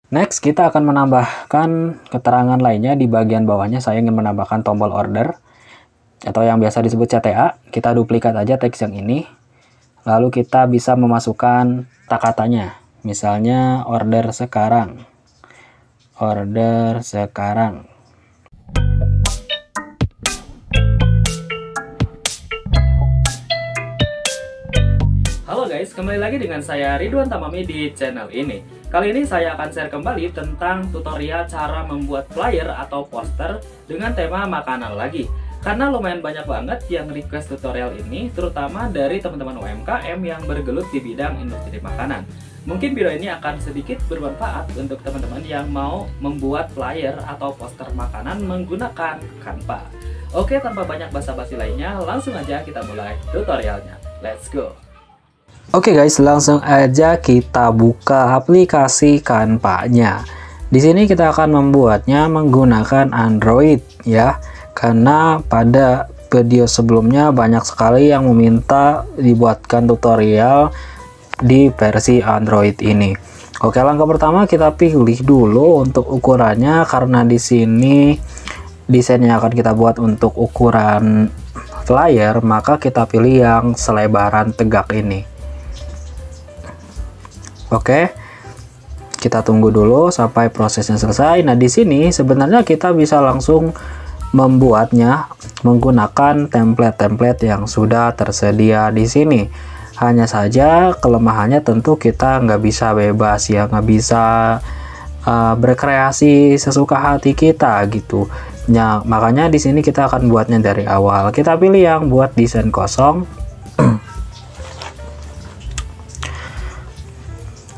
Next, kita akan menambahkan keterangan lainnya di bagian bawahnya. Saya ingin menambahkan tombol order atau yang biasa disebut CTA. Kita duplikat aja teks yang ini. Lalu kita bisa memasukkan katanya. Misalnya order sekarang. Order sekarang. Halo guys, kembali lagi dengan saya Ridwan Tamami di channel ini. Kali ini saya akan share kembali tentang tutorial cara membuat flyer atau poster dengan tema makanan lagi. Karena lumayan banyak banget yang request tutorial ini, terutama dari teman-teman UMKM yang bergelut di bidang industri makanan. Mungkin video ini akan sedikit bermanfaat untuk teman-teman yang mau membuat flyer atau poster makanan menggunakan Canva. Oke, tanpa banyak basa-basi lainnya, langsung aja kita mulai tutorialnya. Let's go! Oke guys, langsung aja kita buka aplikasi Canva-nya. Di sini kita akan membuatnya menggunakan Android ya. Karena pada video sebelumnya banyak sekali yang meminta dibuatkan tutorial di versi Android ini. Oke, langkah pertama kita pilih dulu untuk ukurannya, karena di sini desainnya akan kita buat untuk ukuran flyer, maka kita pilih yang selebaran tegak ini. Oke, kita tunggu dulu sampai prosesnya selesai. Nah, di sini sebenarnya kita bisa langsung membuatnya menggunakan template-template yang sudah tersedia di sini. Hanya saja kelemahannya tentu kita nggak bisa bebas ya, nggak bisa berkreasi sesuka hati kita gitu. Ya, makanya di sini kita akan buatnya dari awal. Kita pilih yang buat desain kosong.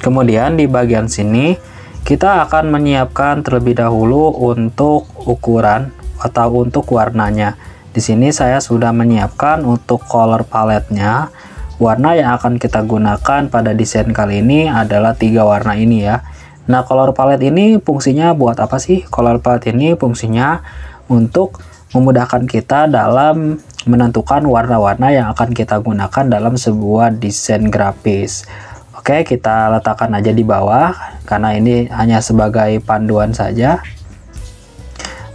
Kemudian di bagian sini kita akan menyiapkan terlebih dahulu untuk ukuran atau untuk warnanya. Di sini saya sudah menyiapkan untuk color palette-nya. Warna yang akan kita gunakan pada desain kali ini adalah 3 warna ini ya. Nah, color palette ini fungsinya buat apa sih? Color palette ini fungsinya untuk memudahkan kita dalam menentukan warna-warna yang akan kita gunakan dalam sebuah desain grafis. Oke, kita letakkan aja di bawah karena ini hanya sebagai panduan saja.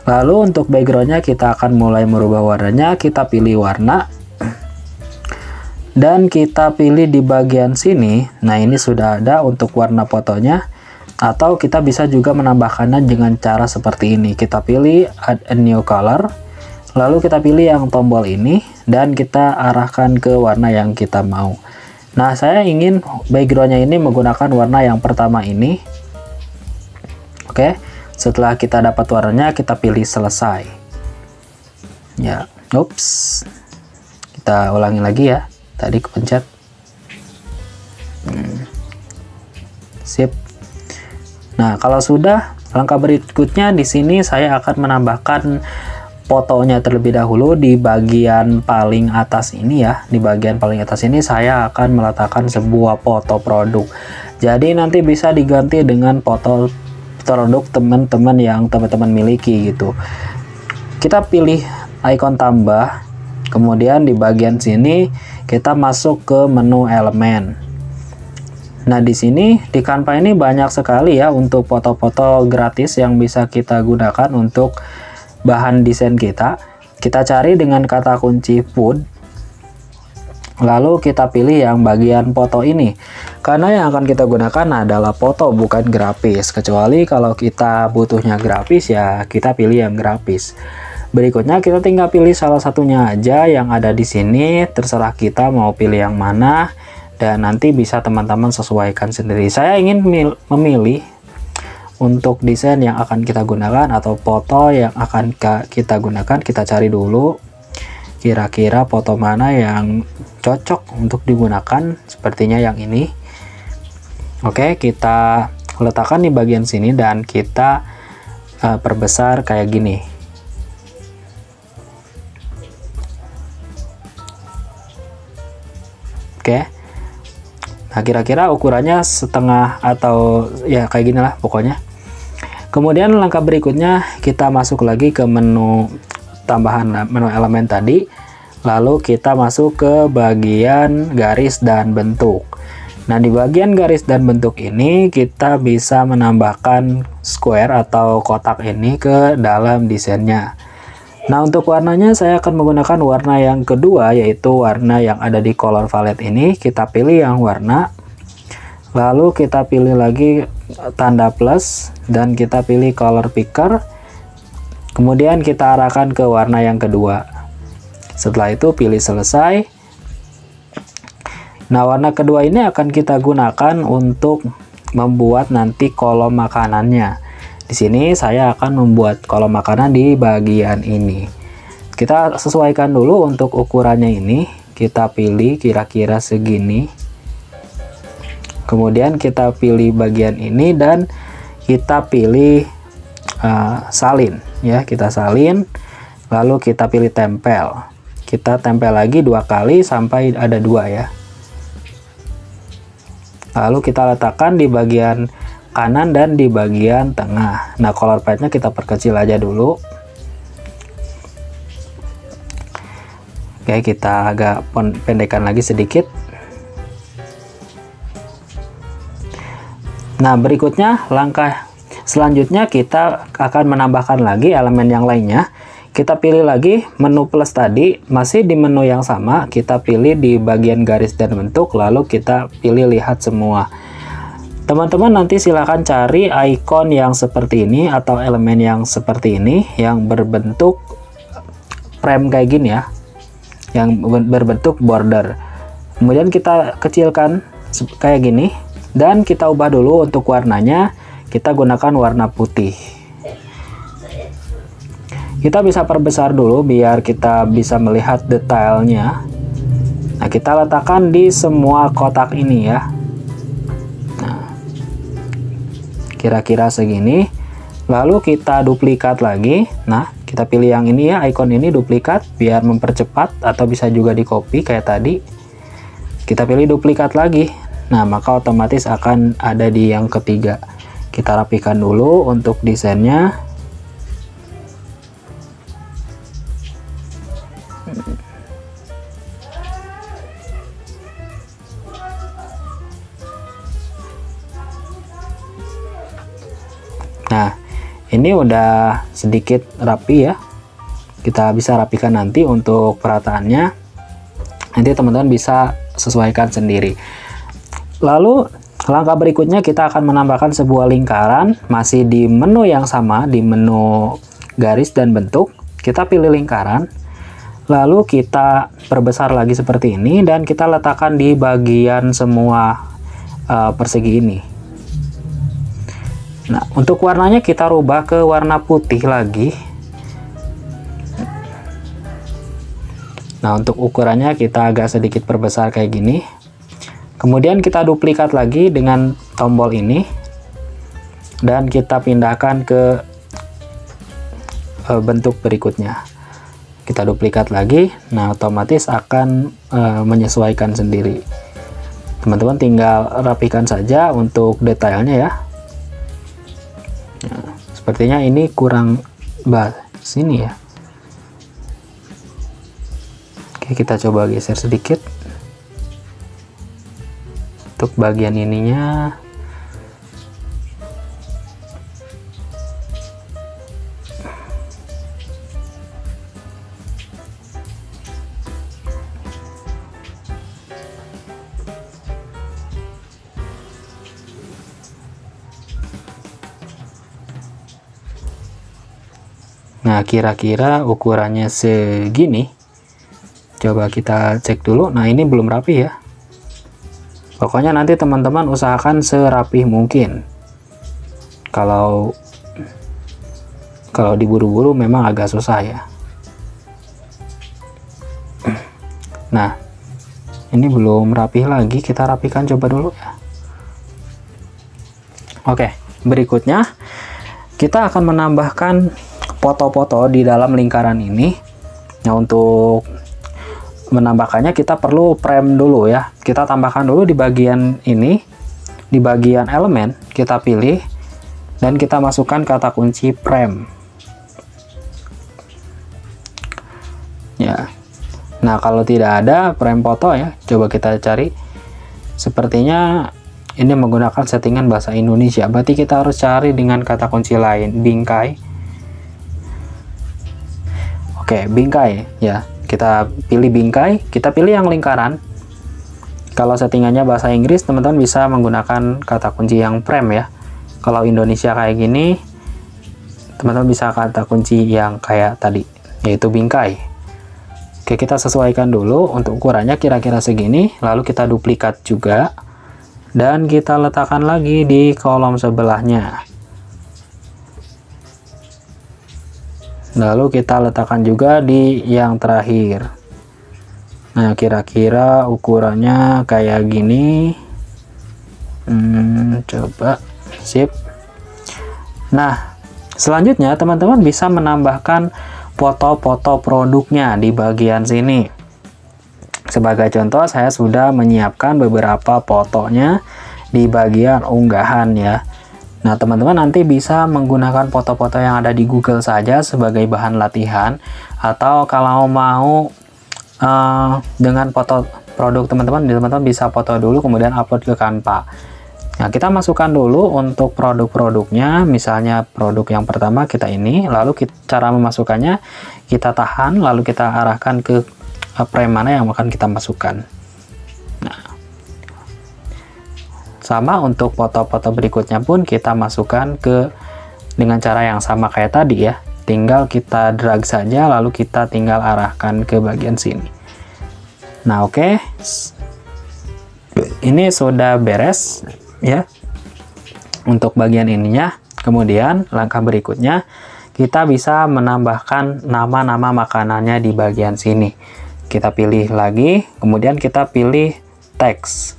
Lalu untuk backgroundnya kita akan mulai merubah warnanya. Kita pilih warna dan kita pilih di bagian sini. Nah, ini sudah ada untuk warna fotonya, atau kita bisa juga menambahkannya dengan cara seperti ini. Kita pilih add a new color, lalu kita pilih yang tombol ini dan kita arahkan ke warna yang kita mau. Nah, saya ingin backgroundnya ini menggunakan warna yang pertama ini. Oke, setelah kita dapat warnanya, kita pilih selesai. Ya, ups. Kita ulangi lagi ya. Tadi kepencet. Sip. Nah, kalau sudah, langkah berikutnya di sini saya akan menambahkan fotonya terlebih dahulu di bagian paling atas ini ya. Di bagian paling atas ini saya akan meletakkan sebuah foto produk. Jadi nanti bisa diganti dengan foto produk teman-teman yang teman-teman miliki gitu. Kita pilih icon tambah. Kemudian di bagian sini kita masuk ke menu elemen. Nah, di sini di Canva ini banyak sekali ya untuk foto-foto gratis yang bisa kita gunakan untuk bahan desain kita. Kita cari dengan kata kunci food, lalu kita pilih yang bagian foto ini, karena yang akan kita gunakan adalah foto bukan grafis. Kecuali kalau kita butuhnya grafis ya kita pilih yang grafis. Berikutnya kita tinggal pilih salah satunya aja yang ada di sini, terserah kita mau pilih yang mana dan nanti bisa teman-teman sesuaikan sendiri. Saya ingin memilih untuk desain yang akan kita gunakan atau foto yang akan kita gunakan. Kita cari dulu kira-kira foto mana yang cocok untuk digunakan. Sepertinya yang ini. Oke, kita letakkan di bagian sini dan kita perbesar kayak gini. Oke. Nah, kira-kira ukurannya setengah atau ya kayak gini lah pokoknya. Kemudian langkah berikutnya kita masuk lagi ke menu tambahan, menu elemen tadi. Lalu kita masuk ke bagian garis dan bentuk. Nah, di bagian garis dan bentuk ini kita bisa menambahkan square atau kotak ini ke dalam desainnya. Nah, untuk warnanya saya akan menggunakan warna yang kedua, yaitu warna yang ada di color palette ini. Kita pilih yang warna, lalu kita pilih lagi tanda plus, dan kita pilih color picker. Kemudian kita arahkan ke warna yang kedua. Setelah itu pilih selesai. Nah, warna kedua ini akan kita gunakan untuk membuat nanti kolom makanannya. Di sini saya akan membuat kolom makanan di bagian ini. Kita sesuaikan dulu untuk ukurannya ini. Kita pilih kira-kira segini. Kemudian kita pilih bagian ini dan kita pilih salin ya, kita salin. Lalu kita pilih tempel. Kita tempel lagi 2 kali sampai ada 2 ya. Lalu kita letakkan di bagian kanan dan di bagian tengah. Nah, color palette-nya kita perkecil aja dulu. Oke, kita agak pendekkan lagi sedikit. Nah, berikutnya langkah selanjutnya kita akan menambahkan lagi elemen yang lainnya. Kita pilih lagi menu plus tadi, masih di menu yang sama, kita pilih di bagian garis dan bentuk, lalu kita pilih lihat semua. Teman-teman nanti silahkan cari icon yang seperti ini atau elemen yang seperti ini, yang berbentuk frame kayak gini ya, yang berbentuk border. Kemudian kita kecilkan kayak gini, dan kita ubah dulu untuk warnanya, kita gunakan warna putih. Kita bisa perbesar dulu biar kita bisa melihat detailnya. Nah, kita letakkan di semua kotak ini ya. Nah, kira-kira segini. Lalu kita duplikat lagi. Nah, kita pilih yang ini ya, icon ini duplikat biar mempercepat, atau bisa juga di copy kayak tadi. Kita pilih duplikat lagi. Nah, maka otomatis akan ada di yang ketiga. Kita rapikan dulu untuk desainnya. Nah, ini udah sedikit rapi ya. Kita bisa rapikan nanti untuk perataannya. Nanti teman-teman bisa sesuaikan sendiri. Lalu langkah berikutnya kita akan menambahkan sebuah lingkaran, masih di menu yang sama, di menu garis dan bentuk. Kita pilih lingkaran, lalu kita perbesar lagi seperti ini, dan kita letakkan di bagian semua persegi ini. Nah, untuk warnanya kita rubah ke warna putih lagi. Nah, untuk ukurannya kita agak sedikit perbesar kayak gini. Kemudian kita duplikat lagi dengan tombol ini, dan kita pindahkan ke bentuk berikutnya. Kita duplikat lagi. Nah, otomatis akan menyesuaikan sendiri. Teman-teman tinggal rapikan saja untuk detailnya ya. Nah, sepertinya ini kurang sini ya. Oke, kita coba geser sedikit untuk bagian ininya. Nah, kira-kira ukurannya segini. Coba kita cek dulu. Nah, ini belum rapi ya. Pokoknya nanti teman-teman usahakan serapih mungkin. Kalau diburu-buru memang agak susah ya. Nah, ini belum rapih lagi. Kita rapikan coba dulu ya. Oke, berikutnya kita akan menambahkan foto-foto di dalam lingkaran ini. Nah, untuk menambahkannya kita perlu frame dulu ya. Kita tambahkan dulu di bagian ini, di bagian elemen kita pilih, dan kita masukkan kata kunci frame ya. Nah, kalau tidak ada frame foto ya, coba kita cari. Sepertinya ini menggunakan settingan bahasa Indonesia, berarti kita harus cari dengan kata kunci lain, bingkai. Oke, bingkai ya, kita pilih bingkai, kita pilih yang lingkaran. Kalau settingannya bahasa Inggris, teman-teman bisa menggunakan kata kunci yang frame ya. Kalau Indonesia kayak gini, teman-teman bisa kata kunci yang kayak tadi, yaitu bingkai. Oke, kita sesuaikan dulu untuk ukurannya kira-kira segini, lalu kita duplikat juga. Dan kita letakkan lagi di kolom sebelahnya. Lalu kita letakkan juga di yang terakhir. Nah, kira-kira ukurannya kayak gini. Coba, sip. Nah, selanjutnya teman-teman bisa menambahkan foto-foto produknya di bagian sini. Sebagai contoh, saya sudah menyiapkan beberapa fotonya di bagian unggahan ya. Nah, teman-teman nanti bisa menggunakan foto-foto yang ada di Google saja sebagai bahan latihan, atau kalau mau dengan foto produk teman-teman bisa foto dulu kemudian upload ke Canva. Nah, kita masukkan dulu untuk produk-produknya, misalnya produk yang pertama kita ini, lalu cara memasukkannya kita tahan, lalu kita arahkan ke frame mana yang akan kita masukkan. Nah, sama untuk foto-foto berikutnya pun kita masukkan dengan cara yang sama kayak tadi ya, tinggal kita drag saja lalu kita tinggal arahkan ke bagian sini. Nah, oke. Ini sudah beres ya untuk bagian ininya. Kemudian langkah berikutnya kita bisa menambahkan nama-nama makanannya di bagian sini. Kita pilih lagi, kemudian kita pilih teks.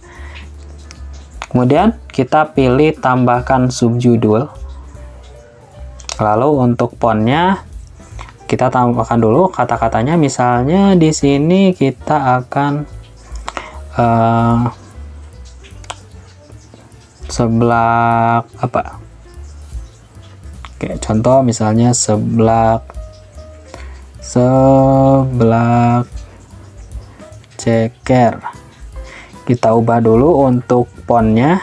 Kemudian kita pilih tambahkan subjudul. Lalu untuk fontnya kita tambahkan dulu kata-katanya. Misalnya di sini kita akan seblak apa? Oke, contoh misalnya seblak ceker. Kita ubah dulu untuk fontnya.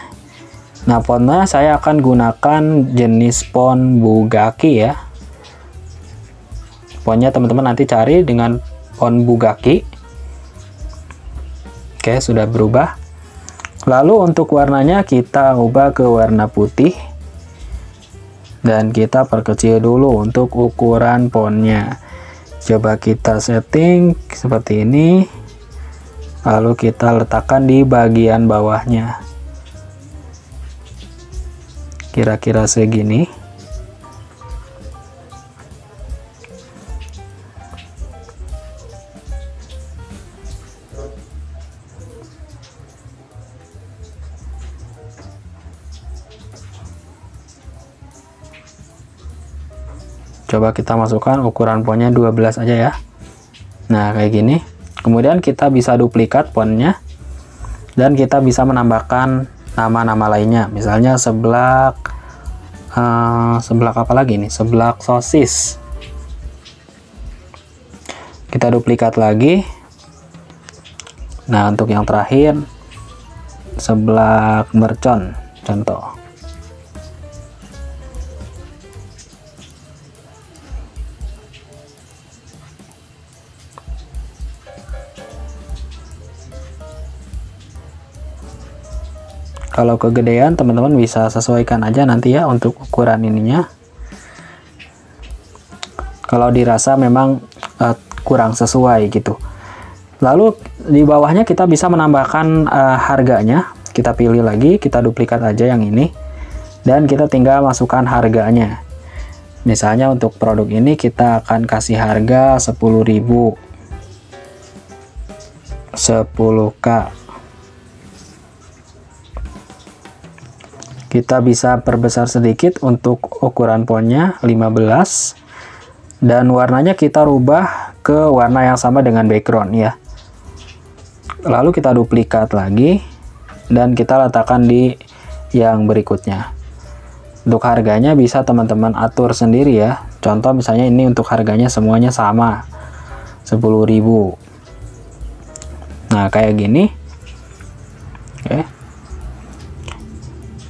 Nah, fontnya saya akan gunakan jenis font Bugaki ya. Fontnya teman-teman nanti cari dengan font Bugaki. Oke, sudah berubah. Lalu untuk warnanya kita ubah ke warna putih. Dan kita perkecil dulu untuk ukuran fontnya. Coba kita setting seperti ini. Lalu kita letakkan di bagian bawahnya. Kira-kira segini. Coba kita masukkan ukuran fontnya 12 aja ya. Nah, kayak gini. Kemudian kita bisa duplikat fontnya dan kita bisa menambahkan nama-nama lainnya. Misalnya seblak apa lagi nih? Seblak sosis. Kita duplikat lagi. Nah, untuk yang terakhir seblak mercon contoh. Kalau kegedean teman-teman bisa sesuaikan aja nanti ya untuk ukuran ininya. Kalau dirasa memang kurang sesuai gitu. Lalu di bawahnya kita bisa menambahkan harganya. Kita pilih lagi, kita duplikat aja yang ini. Dan kita tinggal masukkan harganya. Misalnya untuk produk ini kita akan kasih harga 10.000. 10K. Kita bisa perbesar sedikit untuk ukuran fontnya 15 dan warnanya kita rubah ke warna yang sama dengan background ya. Lalu kita duplikat lagi dan kita letakkan di yang berikutnya. Untuk harganya bisa teman-teman atur sendiri ya. Contoh misalnya ini untuk harganya semuanya sama 10.000. Nah, kayak gini. Oke.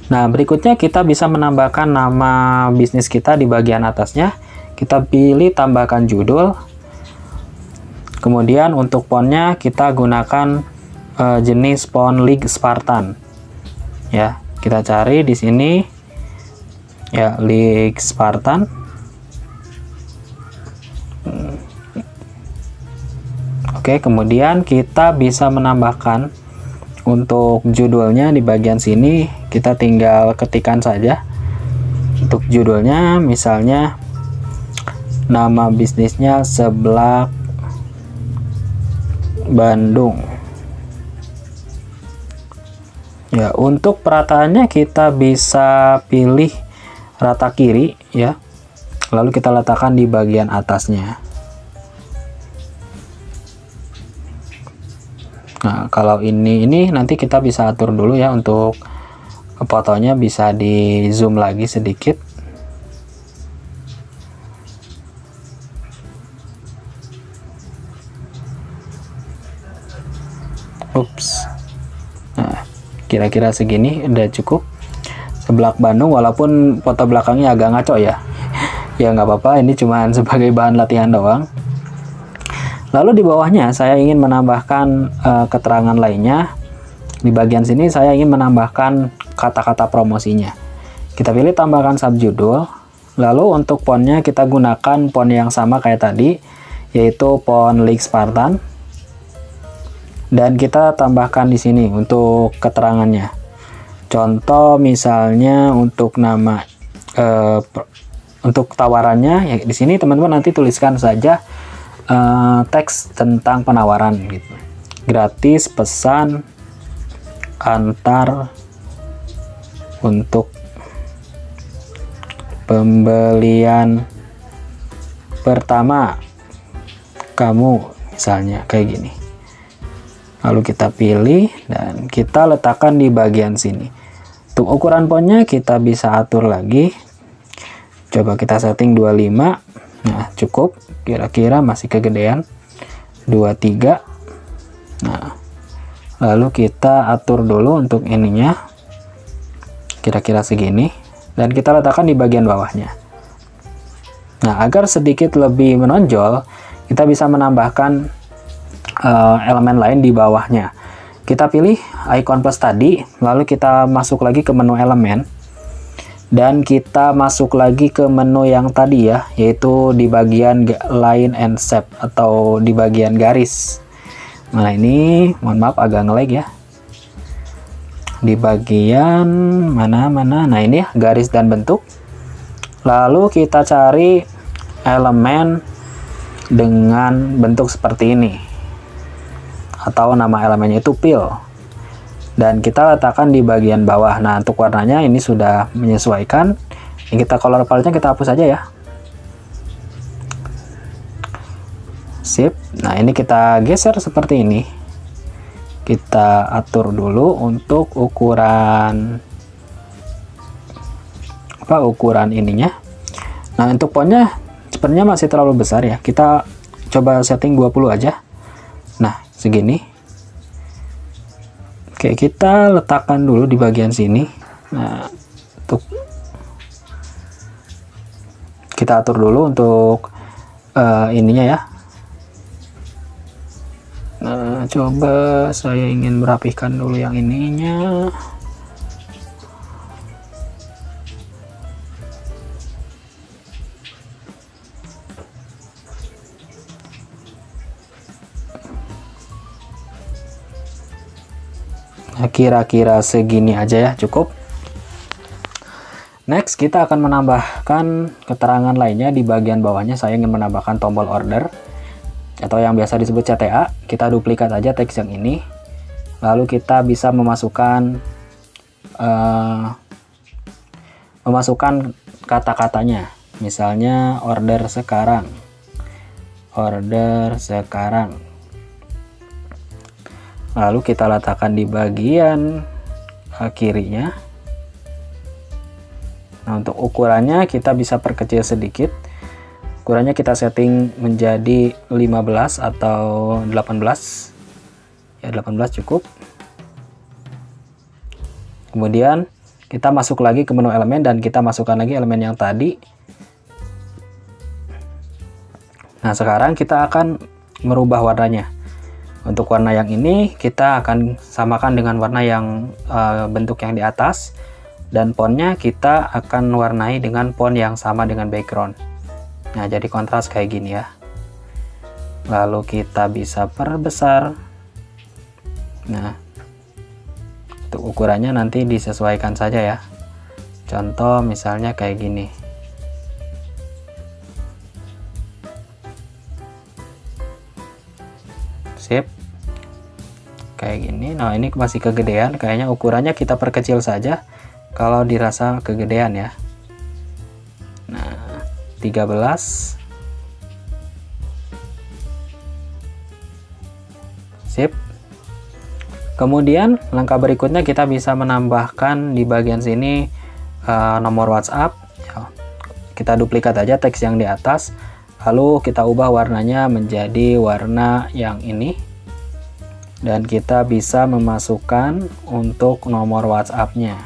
Nah, berikutnya kita bisa menambahkan nama bisnis kita di bagian atasnya. Kita pilih tambahkan judul. Kemudian untuk fontnya kita gunakan jenis font League Spartan. Ya, kita cari di sini ya League Spartan. Oke, kemudian kita bisa menambahkan untuk judulnya di bagian sini, kita tinggal ketikkan saja. Untuk judulnya misalnya nama bisnisnya Seblak Bandung. Ya, untuk perataannya kita bisa pilih rata kiri ya. Lalu kita letakkan di bagian atasnya. Nah, kalau ini nanti kita bisa atur dulu ya, untuk fotonya bisa di zoom lagi sedikit. Ups. Nah, kira-kira segini udah cukup. Seblak Bandung, walaupun foto belakangnya agak ngaco ya. Ya nggak apa-apa, ini cuma sebagai bahan latihan doang. Lalu di bawahnya saya ingin menambahkan keterangan lainnya. Di bagian sini saya ingin menambahkan kata-kata promosinya. Kita pilih tambahkan subjudul. Lalu untuk fontnya kita gunakan font yang sama kayak tadi, yaitu font League Spartan. Dan kita tambahkan di sini untuk keterangannya. Contoh misalnya untuk nama untuk tawarannya ya, di sini teman-teman nanti tuliskan saja teks tentang penawaran gitu. Gratis pesan antar untuk pembelian pertama kamu, misalnya kayak gini. Lalu kita pilih dan kita letakkan di bagian sini. Untuk ukuran fontnya kita bisa atur lagi. Coba kita setting 25. Nah, cukup. Kira-kira masih kegedean. 23. Nah, lalu kita atur dulu untuk ininya. Kira-kira segini. Dan kita letakkan di bagian bawahnya. Nah, agar sedikit lebih menonjol, kita bisa menambahkan elemen lain di bawahnya. Kita pilih icon plus tadi, lalu kita masuk lagi ke menu elemen. Dan kita masuk lagi ke menu yang tadi ya, yaitu di bagian line and shape atau di bagian garis. Nah, ini mohon maaf agak nge-lag ya. Di bagian mana? Nah, ini ya, garis dan bentuk. Lalu kita cari elemen dengan bentuk seperti ini. Atau nama elemennya itu fill. Dan kita letakkan di bagian bawah. Nah, untuk warnanya ini sudah menyesuaikan. Ini kita color palette-nya kita hapus aja ya. Sip. Nah, ini kita geser seperti ini. Kita atur dulu untuk ukuran ukuran ininya. Nah, untuk fontnya sepertinya masih terlalu besar ya. Kita coba setting 20 aja. Nah, segini. Oke, kita letakkan dulu di bagian sini. Nah, untuk kita atur dulu untuk ininya ya. Nah, coba saya ingin merapikan dulu yang ininya. Nah, kira-kira segini aja ya, cukup. Next, kita akan menambahkan keterangan lainnya di bagian bawahnya. Saya ingin menambahkan tombol order atau yang biasa disebut CTA. Kita duplikat aja teks yang ini. Lalu kita bisa memasukkan kata-katanya. Misalnya order sekarang. Order sekarang. Lalu kita letakkan di bagian kirinya. Nah, untuk ukurannya kita bisa perkecil sedikit. Ukurannya kita setting menjadi 15 atau 18. Ya, 18 cukup. Kemudian kita masuk lagi ke menu elemen dan kita masukkan lagi elemen yang tadi. Nah, sekarang kita akan merubah warnanya. Untuk warna yang ini kita akan samakan dengan warna yang bentuk yang di atas, dan fontnya kita akan warnai dengan font yang sama dengan background. Nah, jadi kontras kayak gini ya. Lalu kita bisa perbesar. Nah, untuk ukurannya nanti disesuaikan saja ya. Contoh misalnya kayak gini. Sip. Kayak gini. Nah, ini masih kegedean, kayaknya ukurannya kita perkecil saja kalau dirasa kegedean ya. Nah, 13. Sip. Kemudian langkah berikutnya kita bisa menambahkan di bagian sini nomor WhatsApp. Kita duplikat aja teks yang di atas, lalu kita ubah warnanya menjadi warna yang ini, dan kita bisa memasukkan untuk nomor WhatsApp-nya.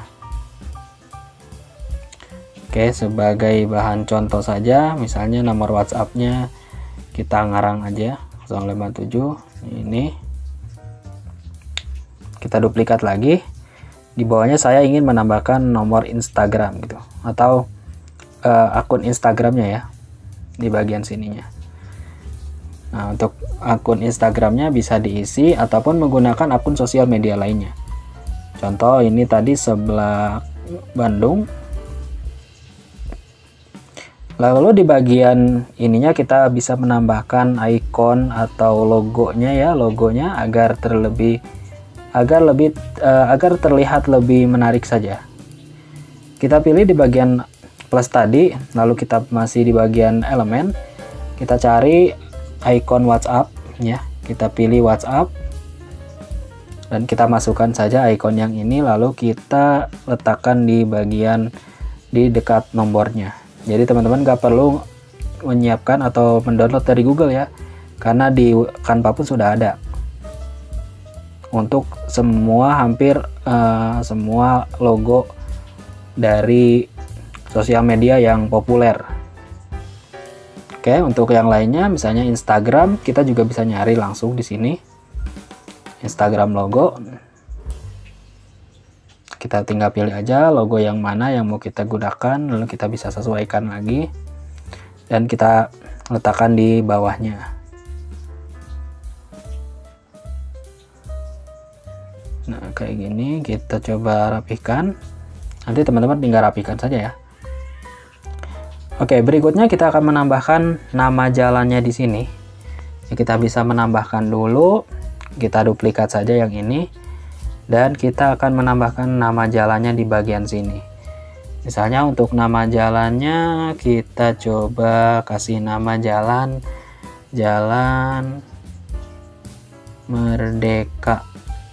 Oke, sebagai bahan contoh saja, misalnya nomor WhatsApp-nya kita ngarang aja 057 ini. Kita duplikat lagi. Di bawahnya saya ingin menambahkan nomor Instagram gitu, atau akun Instagramnya ya, di bagian sininya. Nah, untuk akun Instagramnya bisa diisi ataupun menggunakan akun sosial media lainnya. Contoh ini tadi Seblak Bandung. Lalu di bagian ininya kita bisa menambahkan icon atau logonya ya, agar terlihat lebih menarik saja. Kita pilih di bagian plus tadi, lalu kita masih di bagian elemen, kita cari icon WhatsApp ya, kita pilih WhatsApp dan kita masukkan saja icon yang ini, lalu kita letakkan di bagian di dekat nomornya. Jadi teman-teman gak perlu menyiapkan atau mendownload dari Google ya, karena di Canva pun sudah ada untuk hampir semua logo dari sosial media yang populer. Oke, untuk yang lainnya misalnya Instagram, kita juga bisa nyari langsung di sini Instagram logo. Kita tinggal pilih aja logo yang mana yang mau kita gunakan, lalu kita bisa sesuaikan lagi dan kita letakkan di bawahnya. Nah, kayak gini kita coba rapihkan. Nanti teman-teman tinggal rapihkan saja ya. Oke, berikutnya kita akan menambahkan nama jalannya di sini. Kita bisa menambahkan dulu, kita duplikat saja yang ini, dan kita akan menambahkan nama jalannya di bagian sini. Misalnya untuk nama jalannya kita coba kasih nama Jalan Merdeka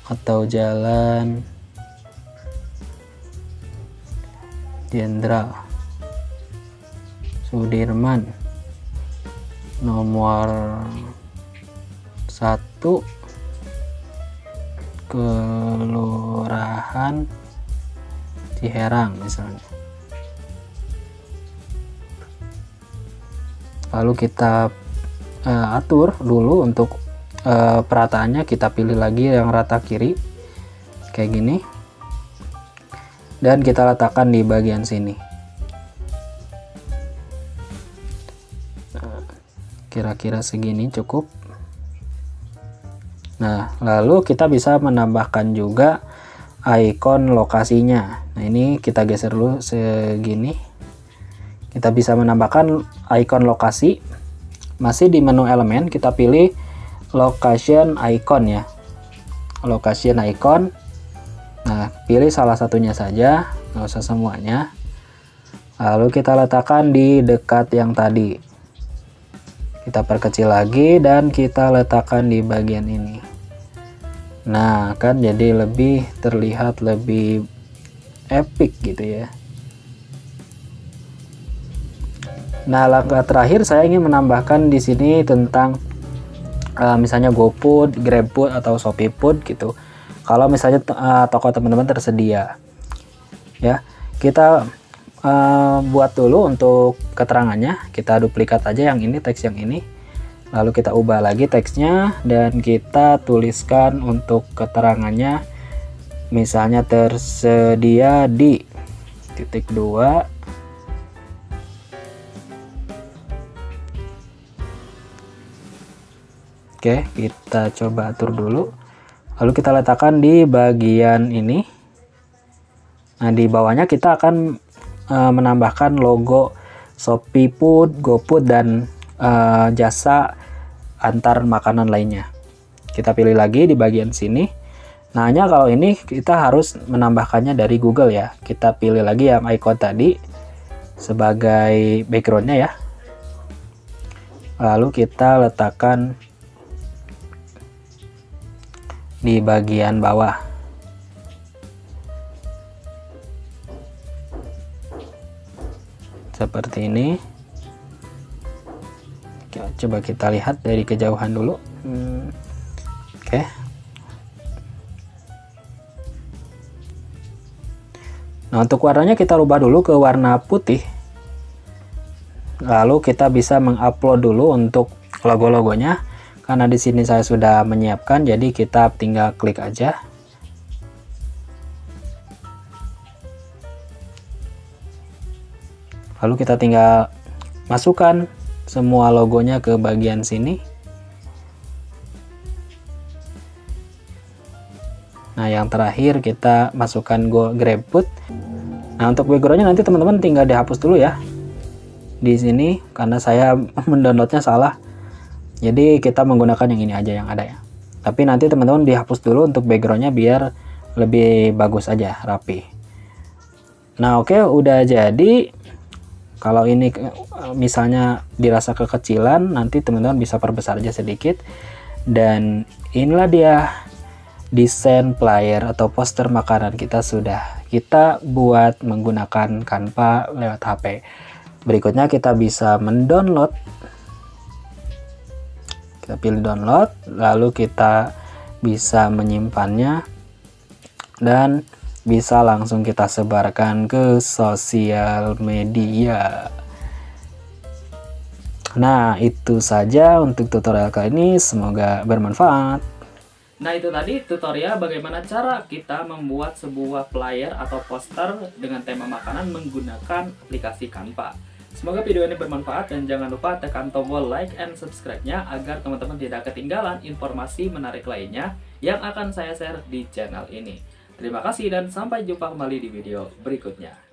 atau Jalan Jenderal Sudirman nomor 1 Kelurahan Ciherang misalnya. Lalu kita atur dulu untuk perataannya, kita pilih lagi yang rata kiri kayak gini dan kita letakkan di bagian sini. Kira-kira segini cukup. Nah, lalu kita bisa menambahkan juga icon lokasinya. Nah, ini kita geser dulu segini. Kita bisa menambahkan icon lokasi. Masih di menu elemen, kita pilih location icon ya. Location icon. Nah, pilih salah satunya saja, nggak usah semuanya. Lalu kita letakkan di dekat yang tadi. Kita perkecil lagi dan kita letakkan di bagian ini. Nah, kan jadi lebih terlihat lebih epic gitu ya. Nah, langkah terakhir saya ingin menambahkan di sini tentang misalnya GoFood, GrabFood atau ShopeeFood gitu. Kalau misalnya toko teman-teman tersedia. ya. Kita buat dulu untuk keterangannya. Kita duplikat aja yang ini, teks yang ini, lalu kita ubah lagi teksnya dan kita tuliskan untuk keterangannya, misalnya tersedia di titik 2 Oke, kita coba atur dulu. Lalu kita letakkan di bagian ini. Nah, di bawahnya kita akan menambahkan logo Shopee Food, GoFood, dan jasa antar makanan lainnya. Kita pilih lagi di bagian sini. Nah, hanya kalau ini kita harus menambahkannya dari Google ya. Kita pilih lagi yang icon tadi sebagai backgroundnya ya. Lalu kita letakkan di bagian bawah. Seperti ini. Coba kita lihat dari kejauhan dulu. Oke. Nah, untuk warnanya kita rubah dulu ke warna putih. Lalu kita bisa mengupload dulu untuk logo-logonya. Karena di sini saya sudah menyiapkan, jadi kita tinggal klik aja. Lalu kita tinggal masukkan semua logonya ke bagian sini. Nah, yang terakhir kita masukkan GrabFood. Nah, untuk backgroundnya nanti teman-teman tinggal dihapus dulu ya. Di sini karena saya mendownloadnya salah. Jadi kita menggunakan yang ini aja yang ada ya. Tapi nanti teman-teman dihapus dulu untuk backgroundnya biar lebih bagus aja, rapi. Nah, oke, udah jadi. Kalau ini misalnya dirasa kekecilan, nanti teman-teman bisa perbesar aja sedikit. Dan inilah dia desain flyer atau poster makanan kita buat menggunakan Canva lewat HP. Berikutnya kita bisa mendownload. Kita pilih download, lalu kita bisa menyimpannya dan bisa langsung kita sebarkan ke sosial media. Nah, itu saja untuk tutorial kali ini, semoga bermanfaat. Nah, itu tadi tutorial bagaimana cara kita membuat sebuah flyer atau poster dengan tema makanan menggunakan aplikasi Canva. Semoga video ini bermanfaat dan jangan lupa tekan tombol like and subscribe-nya agar teman-teman tidak ketinggalan informasi menarik lainnya yang akan saya share di channel ini. Terima kasih dan sampai jumpa kembali di video berikutnya.